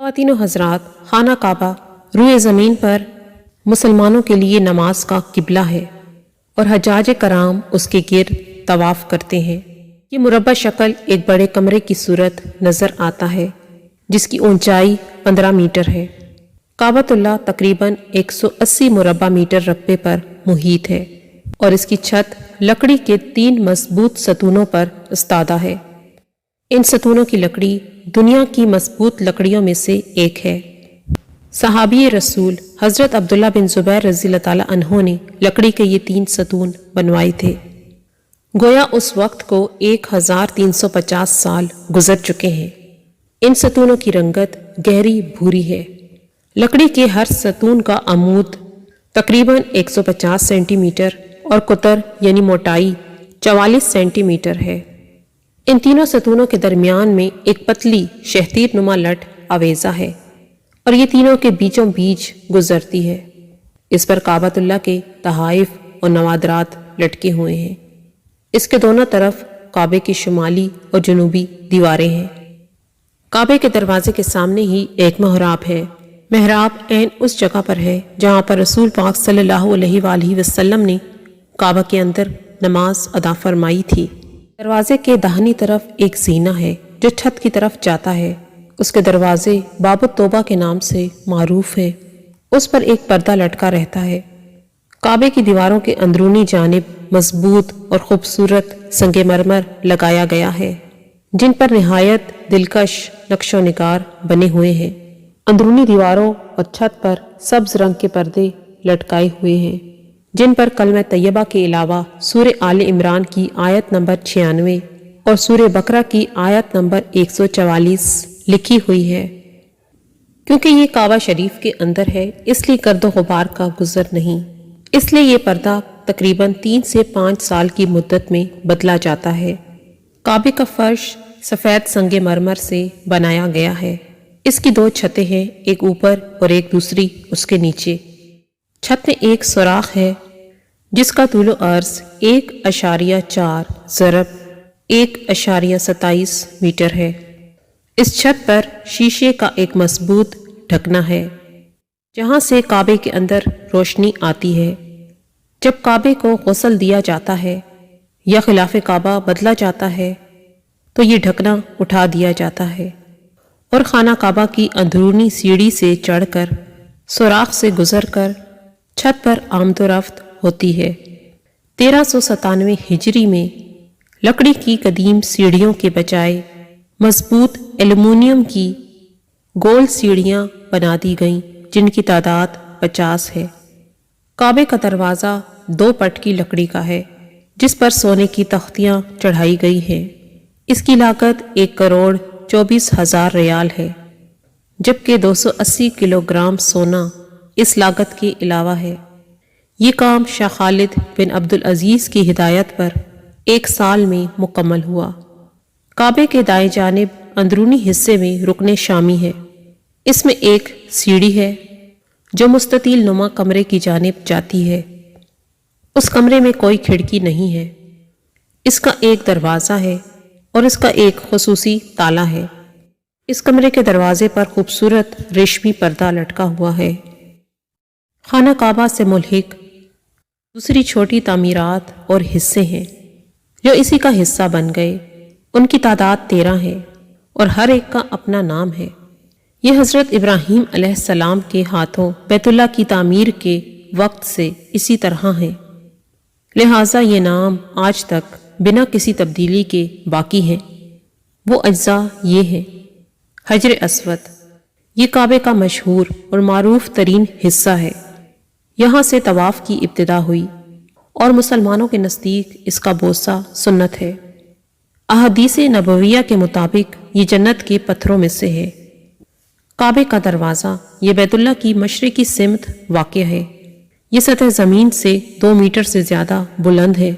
خواتین و حضرات، خانہ کعبہ روئے زمین پر مسلمانوں کے لیے نماز کا قبلہ ہے اور حجاج کرام اس کے گرد طواف کرتے ہیں۔ یہ مربع شکل ایک بڑے کمرے کی صورت نظر آتا ہے جس کی اونچائی 15 میٹر ہے۔ کعبۃ اللہ تقریباً 180 مربع میٹر رقبے پر محیط ہے اور اس کی چھت لکڑی کے 3 مضبوط ستونوں پر استادہ ہے۔ ان ستونوں کی لکڑی دنیا کی مضبوط لکڑیوں میں سے ایک ہے۔ صحابی رسول حضرت عبداللہ بن زبیر رضی اللہ تعالیٰ عنہ نے لکڑی کے یہ 3 ستون بنوائے تھے۔ گویا اس وقت کو 1350 سال گزر چکے ہیں۔ ان ستونوں کی رنگت گہری بھوری ہے۔ لکڑی کے ہر ستون کا عمود تقریباً 150 سینٹی میٹر اور قطر یعنی موٹائی 44 سینٹی میٹر ہے۔ ان تینوں ستونوں کے درمیان میں ایک پتلی شہتیر نما لٹ آویزہ ہے اور یہ تینوں کے بیچوں بیچ گزرتی ہے۔ اس پر کعبۃ اللہ کے تحائف اور نوادرات لٹکے ہوئے ہیں۔ اس کے دونوں طرف کعبے کی شمالی اور جنوبی دیواریں ہیں۔ کعبے کے دروازے کے سامنے ہی ایک محراب ہے۔ محراب عین اس جگہ پر ہے جہاں پر رسول پاک صلی اللہ علیہ وآلہ وسلم نے کعبہ کے اندر نماز ادا فرمائی تھی۔ دروازے کے داہنی طرف ایک زینہ ہے جو چھت کی طرف جاتا ہے۔ اس کے دروازے باب التوبہ کے نام سے معروف ہے۔ اس پر ایک پردہ لٹکا رہتا ہے۔ کعبے کی دیواروں کے اندرونی جانب مضبوط اور خوبصورت سنگ مرمر لگایا گیا ہے جن پر نہایت دلکش نقش و نگار بنے ہوئے ہیں۔ اندرونی دیواروں اور چھت پر سبز رنگ کے پردے لٹکائے ہوئے ہیں جن پر کلمہ طیبہ کے علاوہ سورہ آل عمران کی آیت نمبر 96 اور سورہ بقرہ کی آیت نمبر 144 لکھی ہوئی ہے۔ کیونکہ یہ کعبہ شریف کے اندر ہے اس لیے گرد و غبار کا گزر نہیں، اس لیے یہ پردہ تقریباً 3 سے 5 سال کی مدت میں بدلا جاتا ہے۔ کعبے کا فرش سفید سنگ مرمر سے بنایا گیا ہے۔ اس کی 2 چھتیں ہیں، ایک اوپر اور ایک دوسری اس کے نیچے۔ چھت میں ایک سوراخ ہے جس کا طول و عرض 1.4 ضرب 1.27 میٹر ہے۔ اس چھت پر شیشے کا ایک مضبوط ڈھکنا ہے جہاں سے کعبے کے اندر روشنی آتی ہے۔ جب کعبے کو غسل دیا جاتا ہے یا خلاف کعبہ بدلا جاتا ہے تو یہ ڈھکنا اٹھا دیا جاتا ہے اور خانہ کعبہ کی اندرونی سیڑھی سے چڑھ کر سوراخ سے گزر کر چھت پر آمد و رفت ہوتی ہے۔ 1397 ہجری میں لکڑی کی قدیم سیڑھیوں کے بجائے مضبوط ایلومینیم کی گول سیڑھیاں بنا دی گئیں جن کی تعداد 50 ہے۔ کعبے کا دروازہ 2 پٹ کی لکڑی کا ہے جس پر سونے کی تختیاں چڑھائی گئی ہیں۔ اس کی لاگت 1,24,000 ریال ہے جبکہ 280 کلو گرام سونا اس لاگت کے علاوہ ہے۔ یہ کام شاہ خالد بن عبدالعزیز کی ہدایت پر 1 سال میں مکمل ہوا۔ کعبے کے دائیں جانب اندرونی حصے میں رکن شامی ہے۔ اس میں ایک سیڑھی ہے جو مستطیل نما کمرے کی جانب جاتی ہے۔ اس کمرے میں کوئی کھڑکی نہیں ہے۔ اس کا ایک دروازہ ہے اور اس کا ایک خصوصی تالا ہے۔ اس کمرے کے دروازے پر خوبصورت ریشمی پردہ لٹکا ہوا ہے۔ خانہ کعبہ سے ملحق دوسری چھوٹی تعمیرات اور حصے ہیں جو اسی کا حصہ بن گئے۔ ان کی تعداد 13 ہے اور ہر ایک کا اپنا نام ہے۔ یہ حضرت ابراہیم علیہ السلام کے ہاتھوں بیت اللہ کی تعمیر کے وقت سے اسی طرح ہیں، لہٰذا یہ نام آج تک بنا کسی تبدیلی کے باقی ہیں۔ وہ اجزاء یہ ہیں: حجر اسود، یہ کعبے کا مشہور اور معروف ترین حصہ ہے۔ یہاں سے طواف کی ابتدا ہوئی اور مسلمانوں کے نزدیک اس کا بوسہ سنت ہے۔ احادیث نبویہ کے مطابق یہ جنت کے پتھروں میں سے ہے۔ کعبے کا دروازہ یہ بیت اللہ کی مشرقی سمت واقع ہے۔ یہ سطح زمین سے 2 میٹر سے زیادہ بلند ہے۔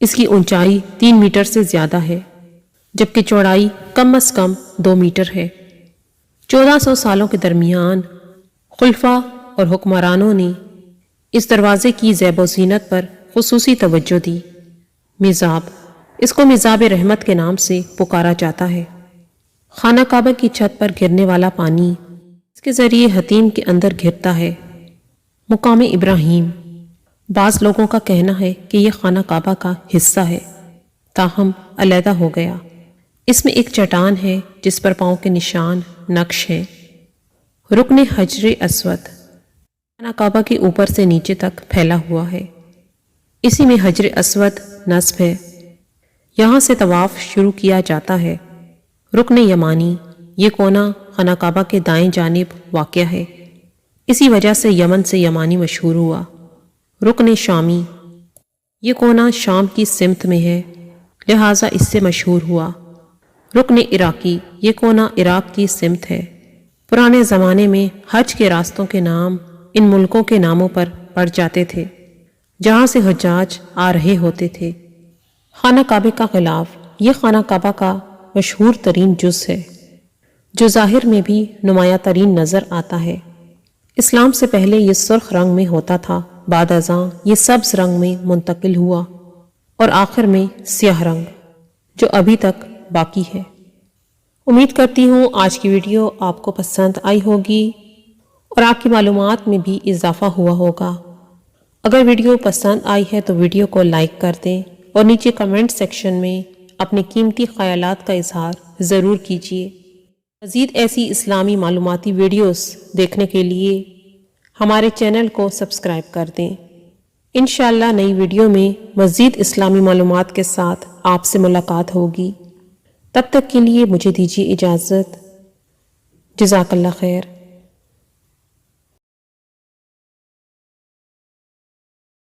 اس کی اونچائی 3 میٹر سے زیادہ ہے جبکہ چوڑائی کم از کم 2 میٹر ہے۔ 1400 سالوں کے درمیان خلفاء اور حکمرانوں نے اس دروازے کی زیب و زینت پر خصوصی توجہ دی۔ میزاب، اس کو میزاب رحمت کے نام سے پکارا جاتا ہے۔ خانہ کعبہ کی چھت پر گرنے والا پانی اس کے ذریعے حتیم کے اندر گرتا ہے۔ مقام ابراہیم، بعض لوگوں کا کہنا ہے کہ یہ خانہ کعبہ کا حصہ ہے، تاہم علیحدہ ہو گیا۔ اس میں ایک چٹان ہے جس پر پاؤں کے نشان نقش ہیں۔ رکن حجر اسود خانہ کعبہ کے اوپر سے نیچے تک پھیلا ہوا ہے، اسی میں حجر اسود نصب ہے۔ یہاں سے طواف شروع کیا جاتا ہے۔ رکن یمانی، یہ کونا خانہ کعبہ کے دائیں جانب واقع ہے، اسی وجہ سے یمن سے یمانی مشہور ہوا۔ رکن شامی، یہ کونا شام کی سمت میں ہے، لہٰذا اس سے مشہور ہوا۔ رکن عراقی، یہ کونا عراق کی سمت ہے۔ پرانے زمانے میں حج کے راستوں کے نام ان ملکوں کے ناموں پر پڑ جاتے تھے جہاں سے حجاج آ رہے ہوتے تھے۔ خانہ کعبہ کا غلاف، یہ خانہ کعبہ کا مشہور ترین جز ہے جو ظاہر میں بھی نمایاں ترین نظر آتا ہے۔ اسلام سے پہلے یہ سرخ رنگ میں ہوتا تھا، بعد ازاں یہ سبز رنگ میں منتقل ہوا اور آخر میں سیاہ رنگ، جو ابھی تک باقی ہے۔ امید کرتی ہوں آج کی ویڈیو آپ کو پسند آئی ہوگی اور آپ کی معلومات میں بھی اضافہ ہوا ہوگا۔ اگر ویڈیو پسند آئی ہے تو ویڈیو کو لائک کر دیں اور نیچے کمنٹ سیکشن میں اپنے قیمتی خیالات کا اظہار ضرور کیجیے۔ مزید ایسی اسلامی معلوماتی ویڈیوز دیکھنے کے لیے ہمارے چینل کو سبسکرائب کر دیں۔ انشاءاللہ نئی ویڈیو میں مزید اسلامی معلومات کے ساتھ آپ سے ملاقات ہوگی۔ تب تک کے لیے مجھے دیجیے اجازت۔ جزاک اللہ خیر۔